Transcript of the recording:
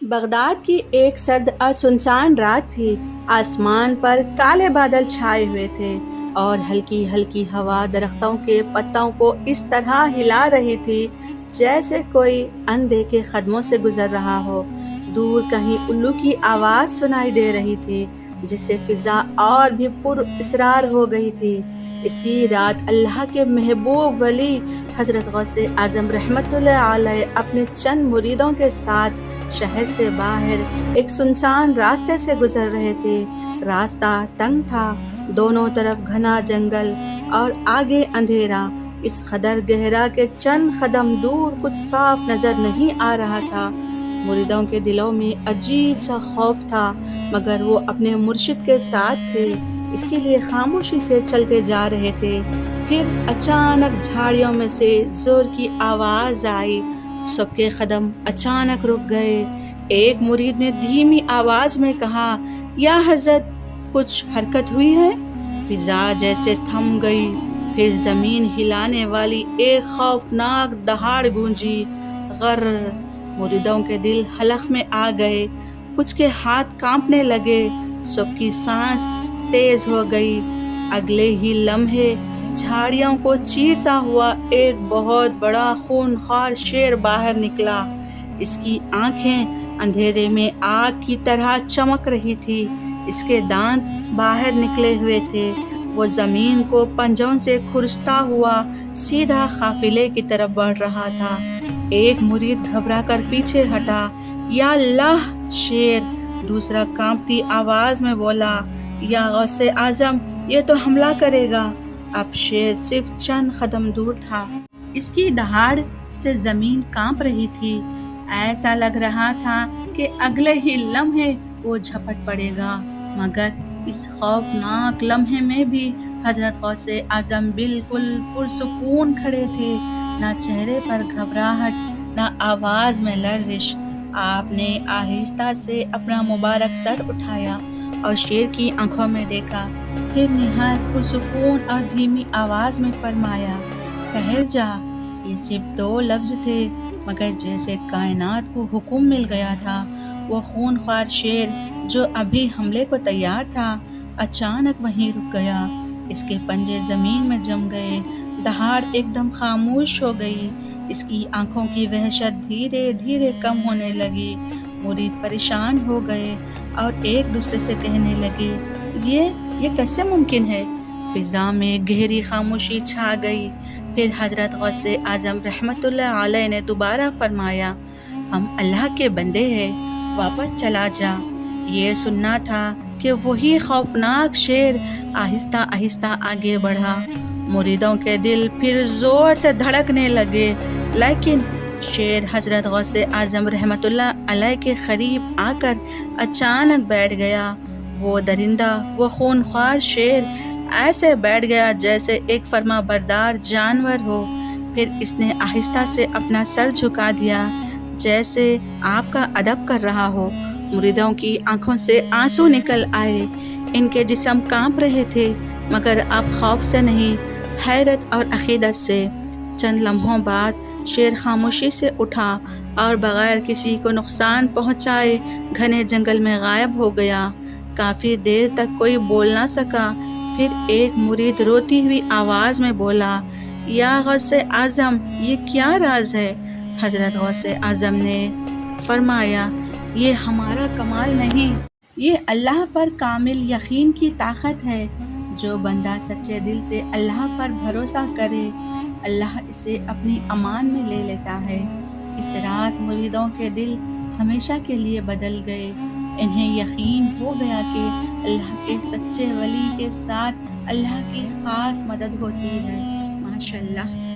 Baghdad کی ایک سرد اور سنسان رات تھی۔ آسمان پر کالے بادل چھائے ہوئے تھے اور ہلکی ہلکی ہوا درختوں کے پتوں کو اس طرح ہلا رہی تھی جیسے کوئی اندیکھے قدموں سے گزر رہا ہو۔ دور کہیں الو کی آواز سنائی دے رہی تھی جس سے فضا اور بھی پر اسرار ہو گئی تھی۔ اسی رات اللہ کے محبوب ولی حضرت غوث اعظم رحمۃ اللہ علیہ اپنے چند مریدوں کے ساتھ شہر سے باہر ایک سنسان راستے سے گزر رہے تھے۔ راستہ تنگ تھا، دونوں طرف گھنا جنگل اور آگے اندھیرا، اس قدر گہرا کہ چند قدم دور کچھ صاف نظر نہیں آ رہا تھا۔ مریدوں کے دلوں میں عجیب سا خوف تھا، مگر وہ اپنے مرشد کے ساتھ تھے، اسی لیے خاموشی سے چلتے جا رہے تھے۔ پھر اچانک جھاڑیوں میں سے زور کی آواز آئی، سب کے قدم اچانک رک گئے۔ ایک مرید نے دھیمی آواز میں کہا، یا حضرت کچھ حرکت ہوئی ہے؟ فضا جیسے تھم گئی، پھر زمین ہلانے والی ایک خوفناک دہاڑ گونجی، غر۔ مریدوں کے دل حلق میں آ گئے، کچھ کے ہاتھ کانپنے لگے، سب کی سانس تیز ہو گئی۔ اگلے ہی لمحے جھاڑیوں کو چیرتا ہوا ایک بہت بڑا خونخوار شیر باہر نکلا۔ اس کی آنکھیں اندھیرے میں آگ کی طرح چمک رہی تھی، اس کے دانت باہر نکلے ہوئے تھے۔ وہ زمین کو پنجوں سے کھرچتا ہوا سیدھا قافلے کی طرف بڑھ رہا تھا۔ ایک مرید گھبرا کر پیچھے ہٹا، یا اللہ! شیر! دوسرا کانپتی آواز میں بولا، یا غوث اعظم، یہ تو حملہ کرے گا۔ اب شیر صرف چند قدم دور تھا، اس کی دہاڑ سے زمین کانپ رہی تھی، ایسا لگ رہا تھا کہ اگلے ہی لمحے وہ جھپٹ پڑے گا۔ مگر اس خوفناک لمحے میں بھی حضرت غوث اعظم بالکل پرسکون کھڑے تھے، نہ چہرے پر گھبراہٹ، نہ آواز میں لرزش۔ آپ نے آہستہ سے اپنا مبارک سر اٹھایا اور شیر کی آنکھوں میں دیکھا، پھر نہایت پرسکون اور دھیمی آواز میں فرمایا، ٹھہر جا۔ یہ صرف 2 لفظ تھے، مگر جیسے کائنات کو حکم مل گیا تھا۔ وہ خونخوار شیر جو ابھی حملے کو تیار تھا، اچانک وہیں رک گیا، اس کے پنجے زمین میں جم گئے، دہاڑ ایک دم خاموش ہو گئی، اس کی آنکھوں کی وحشت دھیرے دھیرے کم ہونے لگی۔ مرید پریشان ہو گئے اور ایک دوسرے سے کہنے لگے، یہ کیسے ممکن ہے؟ فضا میں گہری خاموشی چھا گئی۔ پھر حضرت غوث اعظم رحمۃ اللہ علیہ نے دوبارہ فرمایا، ہم اللہ کے بندے ہیں، واپس چلا جا۔ یہ سننا تھا کہ وہی خوفناک شیر آہستہ آہستہ آگے بڑھا۔ مریدوں کے دل پھر زور سے دھڑکنے لگے، لیکن شیر حضرت غوث اعظم رحمۃ اللہ علیہ کے قریب آ کر اچانک بیٹھ گیا۔ وہ درندہ، وہ خونخوار شیر ایسے بیٹھ گیا جیسے ایک فرما بردار جانور ہو۔ پھر اس نے آہستہ سے اپنا سر جھکا دیا جیسے آپ کا ادب کر رہا ہو۔ مریدوں کی آنکھوں سے آنسو نکل آئے، ان کے جسم کانپ رہے تھے، مگر اب خوف سے نہیں، حیرت اور عقیدت سے۔ چند لمحوں بعد شیر خاموشی سے اٹھا اور بغیر کسی کو نقصان پہنچائے گھنے جنگل میں غائب ہو گیا۔ کافی دیر تک کوئی بول نہ سکا، پھر ایک مرید روتی ہوئی آواز میں بولا، یا غوث اعظم، یہ کیا راز ہے؟ حضرت غوث اعظم نے فرمایا، یہ ہمارا کمال نہیں، یہ اللہ پر کامل یقین کی طاقت ہے۔ جو بندہ سچے دل سے اللہ پر بھروسہ کرے، اللہ اسے اپنی امان میں لے لیتا ہے۔ اس رات مریدوں کے دل ہمیشہ کے لیے بدل گئے۔ انہیں یقین ہو گیا کہ اللہ کے سچے ولی کے ساتھ اللہ کی خاص مدد ہوتی ہے۔ ماشاءاللہ۔